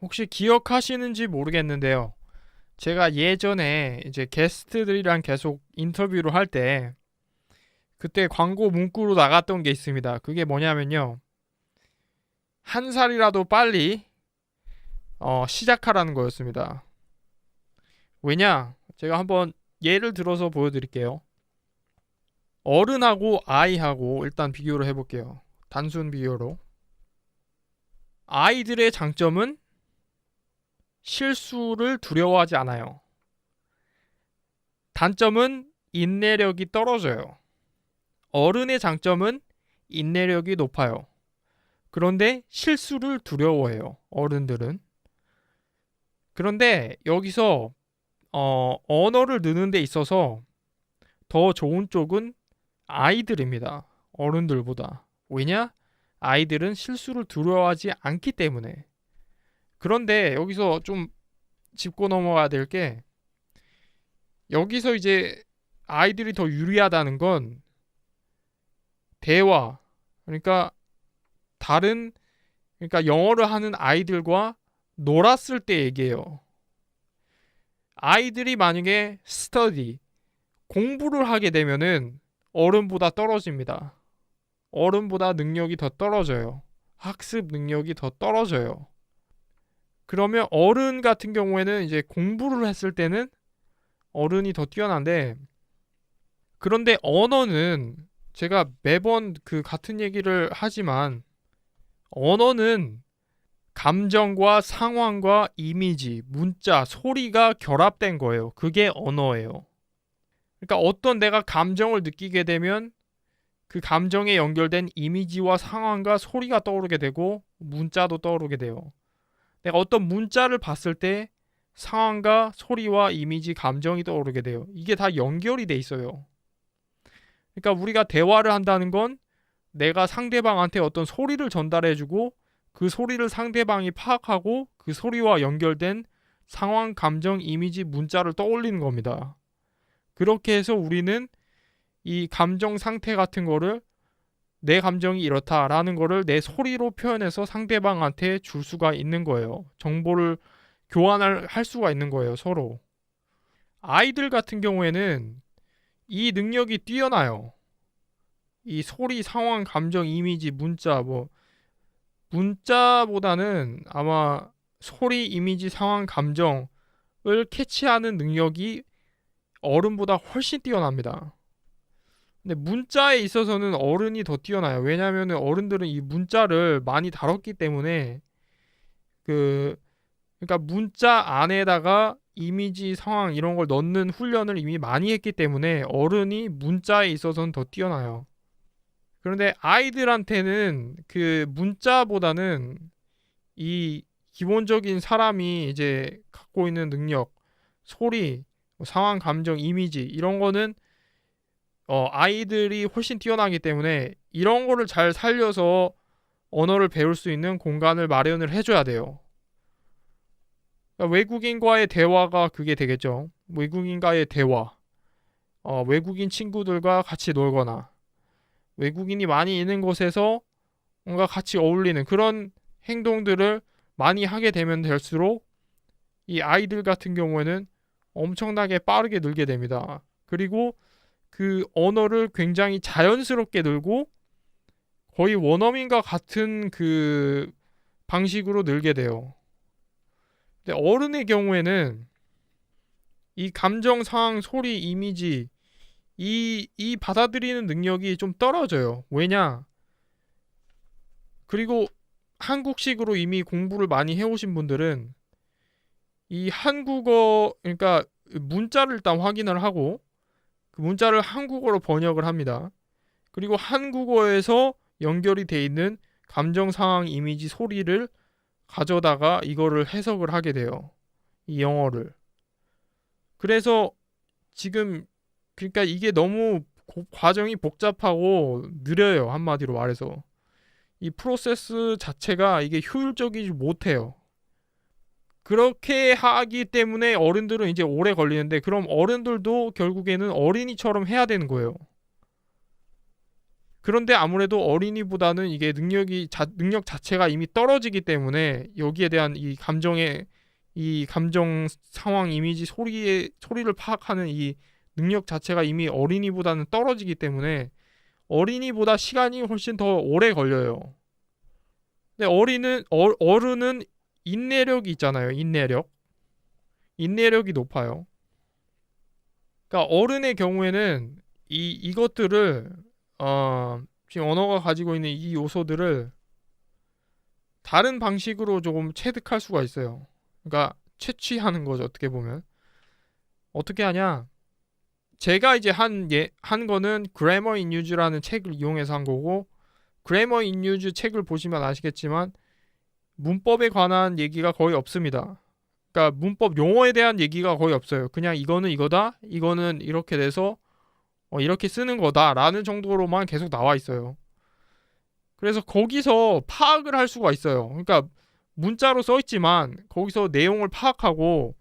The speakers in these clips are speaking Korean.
혹시 기억하시는지 모르겠는데요. 제가 예전에 이제 게스트들이랑 계속 인터뷰를 할 때 그때 광고 문구로 나갔던 게 있습니다. 그게 뭐냐면요. 한 살이라도 빨리 시작하라는 거였습니다. 왜냐? 제가 한번 예를 들어서 보여드릴게요. 어른하고 아이하고 일단 비교를 해볼게요. 단순 비교로. 아이들의 장점은 실수를 두려워하지 않아요. 단점은 인내력이 떨어져요. 어른의 장점은 인내력이 높아요. 그런데 실수를 두려워해요. 어른들은. 그런데 여기서 언어를 느는 데 있어서 더 좋은 쪽은 아이들입니다. 어른들보다. 왜냐? 아이들은 실수를 두려워하지 않기 때문에. 그런데 여기서 좀 짚고 넘어가야 될 게 여기서 이제 아이들이 더 유리하다는 건 대화. 그러니까 다른 그러니까 영어를 하는 아이들과 놀았을 때 얘기해요. 아이들이 만약에 스터디 공부를 하게 되면은 어른보다 떨어집니다. 어른보다 능력이 더 떨어져요. 학습 능력이 더 떨어져요. 그러면 어른 같은 경우에는 이제 공부를 했을 때는 어른이 더 뛰어난데 그런데 언어는 제가 매번 그 같은 얘기를 하지만 언어는 감정과 상황과 이미지, 문자, 소리가 결합된 거예요. 그게 언어예요. 그러니까 어떤 내가 감정을 느끼게 되면 그 감정에 연결된 이미지와 상황과 소리가 떠오르게 되고 문자도 떠오르게 돼요. 내가 어떤 문자를 봤을 때 상황과 소리와 이미지, 감정이 떠오르게 돼요. 이게 다 연결이 돼 있어요. 그러니까 우리가 대화를 한다는 건 내가 상대방한테 어떤 소리를 전달해주고 그 소리를 상대방이 파악하고 그 소리와 연결된 상황, 감정, 이미지, 문자를 떠올리는 겁니다. 그렇게 해서 우리는 이 감정 상태 같은 거를 내 감정이 이렇다라는 거를 내 소리로 표현해서 상대방한테 줄 수가 있는 거예요. 정보를 교환을 할 수가 있는 거예요, 서로. 아이들 같은 경우에는 이 능력이 뛰어나요. 이 소리, 상황, 감정, 이미지, 문자, 문자보다는 아마 소리, 이미지, 상황, 감정을 캐치하는 능력이 어른보다 훨씬 뛰어납니다. 근데 문자에 있어서는 어른이 더 뛰어나요. 왜냐하면 어른들은 이 문자를 많이 다뤘기 때문에 그 그러니까 문자 안에다가 이미지, 상황 이런 걸 넣는 훈련을 이미 많이 했기 때문에 어른이 문자에 있어서는 더 뛰어나요. 그런데 아이들한테는 그 문자보다는 이 기본적인 사람이 이제 갖고 있는 능력, 소리, 상황, 감정, 이미지 이런 거는 아이들이 훨씬 뛰어나기 때문에 이런 거를 잘 살려서 언어를 배울 수 있는 공간을 마련을 해줘야 돼요. 그러니까 외국인과의 대화가 그게 되겠죠. 외국인과의 대화, 외국인 친구들과 같이 놀거나 외국인이 많이 있는 곳에서 뭔가 같이 어울리는 그런 행동들을 많이 하게 되면 될수록 이 아이들 같은 경우에는 엄청나게 빠르게 늘게 됩니다. 그리고 그 언어를 굉장히 자연스럽게 늘고 거의 원어민과 같은 그 방식으로 늘게 돼요. 근데 어른의 경우에는 이 감정, 상황, 소리, 이미지 이 받아들이는 능력이 좀 떨어져요. 왜냐? 그리고 한국식으로 이미 공부를 많이 해오신 분들은 이 한국어 그러니까 문자를 일단 확인을 하고 그 문자를 한국어로 번역을 합니다. 그리고 한국어에서 연결이 돼 있는 감정, 상황, 이미지, 소리를 가져다가 이거를 해석을 하게 돼요. 이 영어를. 그래서 지금 그러니까 이게 너무 과정이 복잡하고 느려요. 한마디로 말해서. 이 프로세스 자체가 이게 효율적이지 못해요. 그렇게 하기 때문에 어른들은 이제 오래 걸리는데 그럼 어른들도 결국에는 어린이처럼 해야 되는 거예요. 그런데 아무래도 어린이보다는 이게 능력 자체가 이미 떨어지기 때문에 여기에 대한 이 감정 상황 이미지 소리를 파악하는 이 능력 자체가 이미 어린이보다는 떨어지기 때문에 어린이보다 시간이 훨씬 더 오래 걸려요. 근데 어른은 인내력이 있잖아요. 인내력이 높아요. 그러니까 어른의 경우에는 이것들을 지금 언어가 가지고 있는 이 요소들을 다른 방식으로 조금 체득할 수가 있어요. 그러니까 채취하는 거죠. 어떻게 보면 어떻게 하냐? 제가 이제 한 거는 Grammar in Use라는 책을 이용해서 한 거고, Grammar in Use 책을 보시면 아시겠지만 문법에 관한 얘기가 거의 없습니다. 그러니까 문법 용어에 대한 얘기가 거의 없어요. 그냥 이거는 이거다, 이거는 이렇게 돼서 이렇게 쓰는 거다라는 정도로만 계속 나와 있어요. 그래서 거기서 파악을 할 수가 있어요. 그러니까 문자로 써 있지만 거기서 내용을 파악하고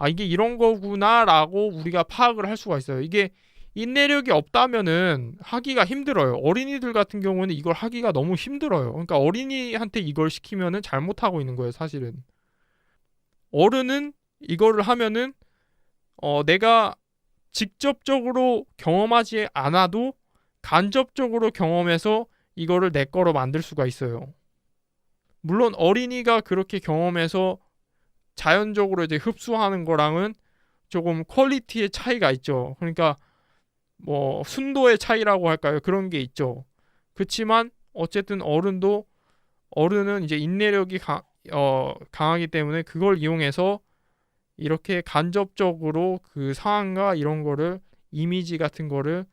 이게 이런 거구나라고 우리가 파악을 할 수가 있어요. 이게 인내력이 없다면은 하기가 힘들어요. 어린이들 같은 경우는 이걸 하기가 너무 힘들어요. 그러니까 어린이한테 이걸 시키면은 잘못하고 있는 거예요, 사실은. 어른은 이거를 하면은 내가 직접적으로 경험하지 않아도 간접적으로 경험해서 이거를 내 거로 만들 수가 있어요. 물론 어린이가 그렇게 경험해서 자연적으로 이제 흡수하는 거랑은 조금 퀄리티의 차이가 있죠. 그러니까 뭐 순도의 차이라고 할까요? 그런 게 있죠. 그렇지만 어쨌든 어른은 이제 인내력이 강하기 때문에 그걸 이용해서 이렇게 간접적으로 그 상황과 이런 거를 이미지 같은 거를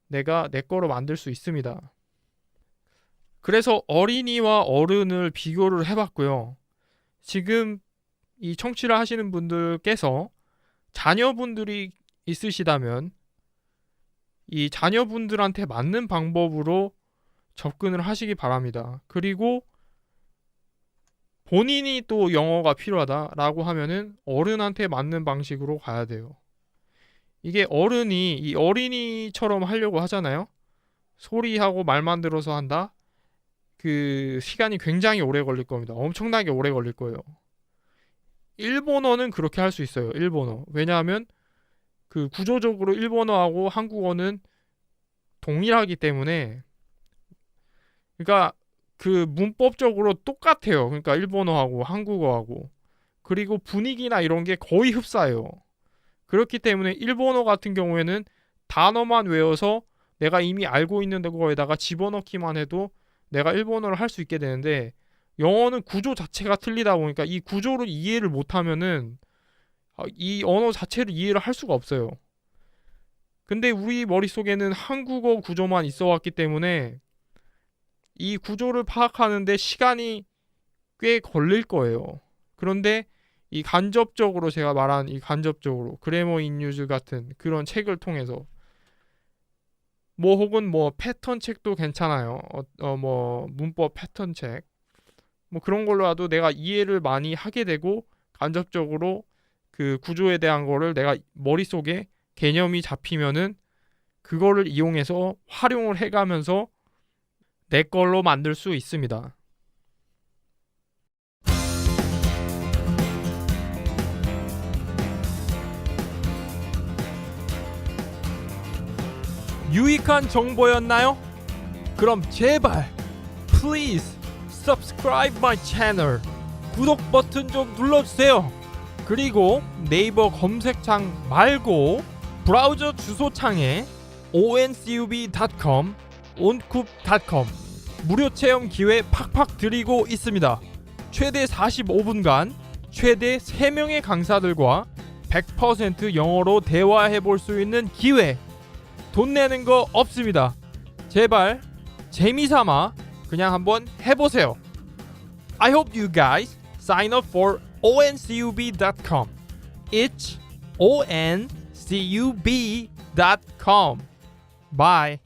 내가 내 거로 만들 수 있습니다. 그래서 어린이와 어른을 비교를 해봤고요. 지금 이 청취를 하시는 분들께서 자녀분들이 있으시다면 이 자녀분들한테 맞는 방법으로 접근을 하시기 바랍니다. 그리고 본인이 또 영어가 필요하다라고 하면은 어른한테 맞는 방식으로 가야 돼요. 이게 어른이 이 어린이처럼 하려고 하잖아요. 소리하고 말만 들어서 한다. 그 시간이 굉장히 오래 걸릴 겁니다. 엄청나게 오래 걸릴 거예요. 일본어는 그렇게 할 수 있어요. 일본어. 왜냐하면 그 구조적으로 일본어하고 한국어는 동일하기 때문에, 그러니까 그 문법적으로 똑같아요. 그러니까 일본어하고 한국어하고. 그리고 분위기나 이런 게 거의 흡사해요. 그렇기 때문에 일본어 같은 경우에는 단어만 외워서 내가 이미 알고 있는 거에다가 집어넣기만 해도 내가 일본어를 할 수 있게 되는데, 영어는 구조 자체가 틀리다 보니까 이 구조를 이해를 못하면은 이 언어 자체를 이해를 할 수가 없어요. 근데 우리 머릿속에는 한국어 구조만 있어 왔기 때문에 이 구조를 파악하는데 시간이 꽤 걸릴 거예요. 그런데 이 간접적으로, 제가 말한 이 간접적으로 그래머 인 유즈 같은 그런 책을 통해서 뭐 혹은 뭐 패턴 책도 괜찮아요. 뭐 문법 패턴 책 뭐 그런 걸로라도 내가 이해를 많이 하게 되고 간접적으로 그 구조에 대한 거를 내가 머릿속에 개념이 잡히면은 그거를 이용해서 활용을 해가면서 내 걸로 만들 수 있습니다. 유익한 정보였나요? 그럼 제발 please subscribe my channel, 구독 버튼 좀 눌러주세요. 그리고 네이버 검색창 말고 브라우저 주소창에 oncub.com, oncoup.com 무료 체험 기회 팍팍 드리고 있습니다. 최대 45분간 최대 3명의 강사들과 100% 영어로 대화해 볼 수 있는 기회. 돈 내는 거 없습니다. 제발 재미삼아 그냥 한번 해보세요. I hope you guys sign up for oncub.com. It's oncub.com. Bye.